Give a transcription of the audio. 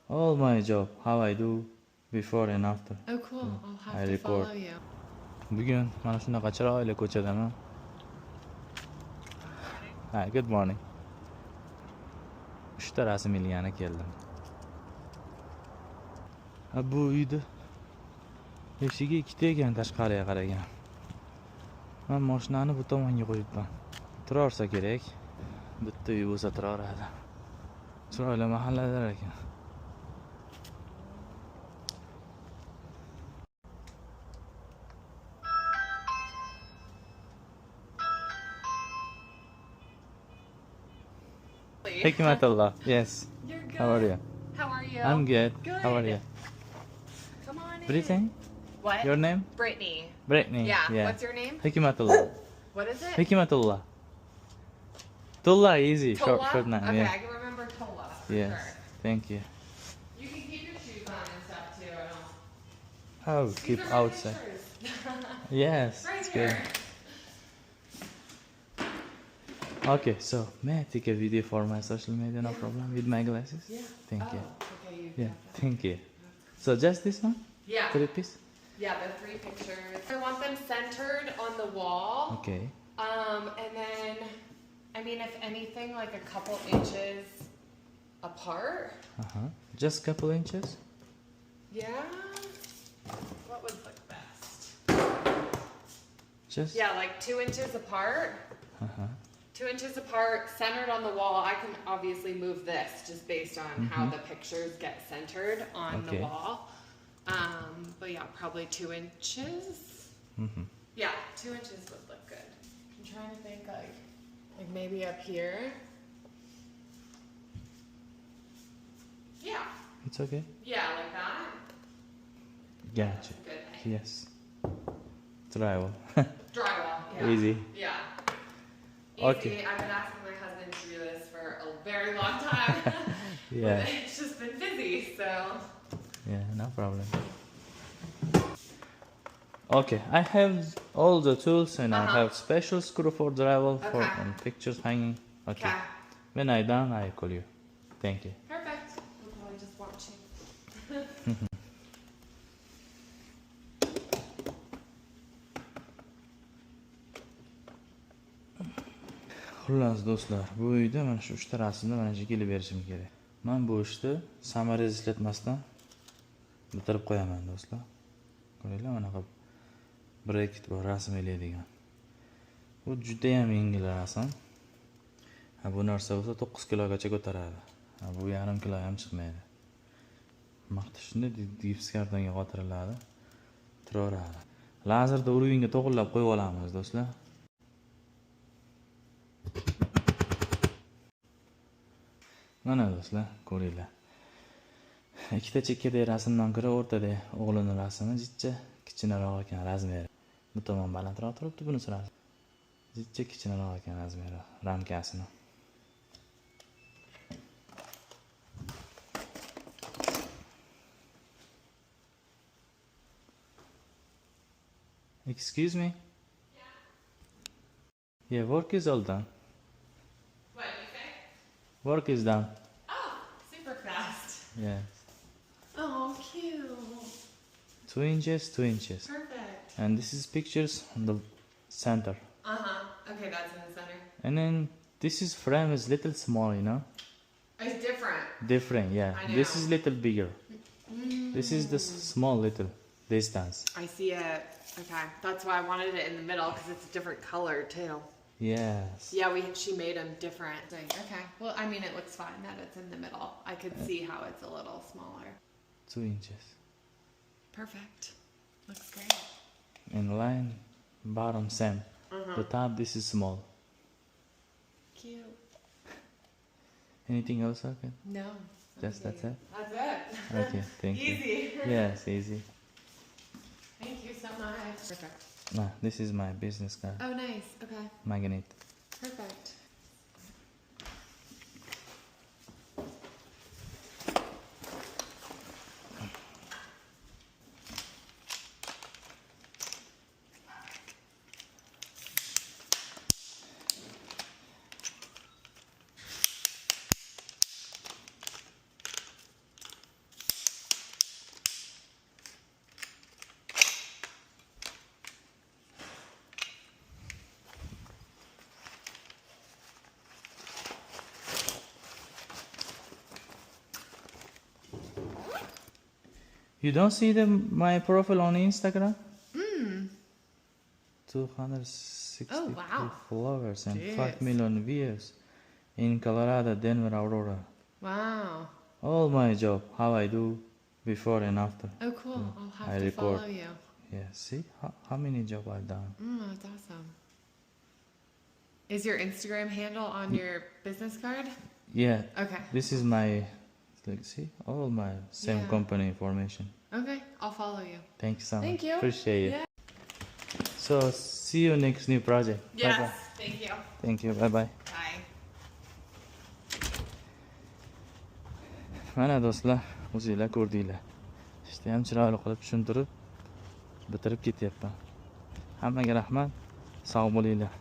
all my job, how I do before and after. Oh, cool. I'll have I to record. follow you. Bugun mana shunaqa chiroyli ko'chadaman. Hi, good morning. 3 ta rasm ilgani keldim. Bu uyda eshigi 2 ta ekan tashqariga qaragan. Men mashinani bu tomonga qo'yibman. Turarsa kerak. Bitta uy bo'lsa turaradi. Chiroyli mahallalar ekan. Hikmatullah. Yes. You're good. How are you? How are you? I'm good. Good. How are you? Come on in. Brittany? What? Your name? Brittany. Brittany. Yeah. What's your name? Hikmatullah. What is it? Hikmatullah. Tullah, easy. Tola? Short name. Okay, Yeah. I can remember Tola. For Yes. Sure. Thank you. You can keep your shoes on and stuff too. Oh, These keep are my outside. pictures. Yes. Right It's here. good. Okay, so may I take a video for my social media? No problem. With my glasses? Yeah. Thank you. Okay, you Yeah. got that. Thank you. So just this one? Yeah. 3 piece? Yeah, the 3 pictures. I want them centered on the wall. Okay. And then, I mean, if anything, like a couple inches apart. Just couple inches? Yeah. What would look best? Just? Yeah, like 2 inches apart. 2 inches apart, centered on the wall. I can obviously move this just based on how the pictures get centered on the Okay. wall. But yeah, probably 2 inches. Yeah, 2 inches would look good. I'm trying to think like maybe up here. Yeah, It's okay? yeah, like that. Gotcha. Good. Yes. Drywall. Drywall. Yeah. Easy. Yeah. Easy. Okay. I've been asking my husband to do this for a very long time. Yeah. But it's just been busy, so. Yeah, no problem. Okay, I have all the tools and I have special screw for drywall for Okay. and pictures hanging. Okay. Okay. When I done, I call you. Thank you. Perfect. We'll probably just watch you. Xullas do'stlar, bu uyda mana shu 3 ta rasmni mana shu kelib berishim kerak. Men bu ishni samarasiz ishlatmasdan bitirib qo'yaman do'stlar. Ko'ringlar, mana bracket bor, rasm eləydigan. Bu juda ham yengil rasm. Bu narsa bo'lsa 9 kilogacha ko'taradi. Bu yarim kilo ham chiqmaydi. Maqta shunda gips kartonga qotiriladi, turaveradi. Lazerda uruvinga to'g'irlab qo'yib olamiz do'stlar. Mana do'stlar, ko'ringlar. Ikkita chekkadagi rasmdan ko'ra o'rtada o'g'lining rasmi jichcha kichikroq ekan razmeri. Bu tomon balandroq turibdi, bunisi rasmi. Jichcha kichikroq ekan razmeri, ramkasini. Excuse me? Yeah, work is all done. What did you say? Work is done. Oh, super fast. Yes. Oh, cute. 2 inches, 2 inches. Perfect. And this is pictures on the center. Okay, that's in the center. And then this is frame is little small, you know. It's different. Different, yeah. I This know. is little bigger. This is the small little distance. I see it. Okay, that's why I wanted it in the middle because it's a different color too. Yes. Yeah, she made them different. Okay, well, I mean, it looks fine that it's in the middle. I could see how it's a little smaller. 2 inches. Perfect. Looks great. And line bottom same. The top this is small. Cute. Anything else okay? No. Just that's it? That's it. Okay, thank you. Easy. Yes, easy. Thank you so much. Perfect. Nah, this is my business card. Oh, nice. Okay. Magnet. Perfect. You don't see my profile on Instagram? 260 Oh, wow. followers and Jeez. 5 million views in Colorado, Denver, Aurora. Wow. All my job, how I do before and after. Oh, cool. I'll have I to record. follow you. Yeah, see how many job I've done. That's awesome. Is your Instagram handle on your business card? Yeah, Okay. this is my, see, all my same Yeah. company information. Okay, I'll follow you. Thank you so much. Thank you. Appreciate it. Yeah. So see you next new project. Yes. Bye-bye. Thank you. Thank you. Bye bye. Bye. Mana do'stlar, o'zingizlar ko'rdinglar. Ishni ham chiroyli qilib tushuntirib bitirib ketyapman. Hammaga rahmat. Sog' bo'linglar.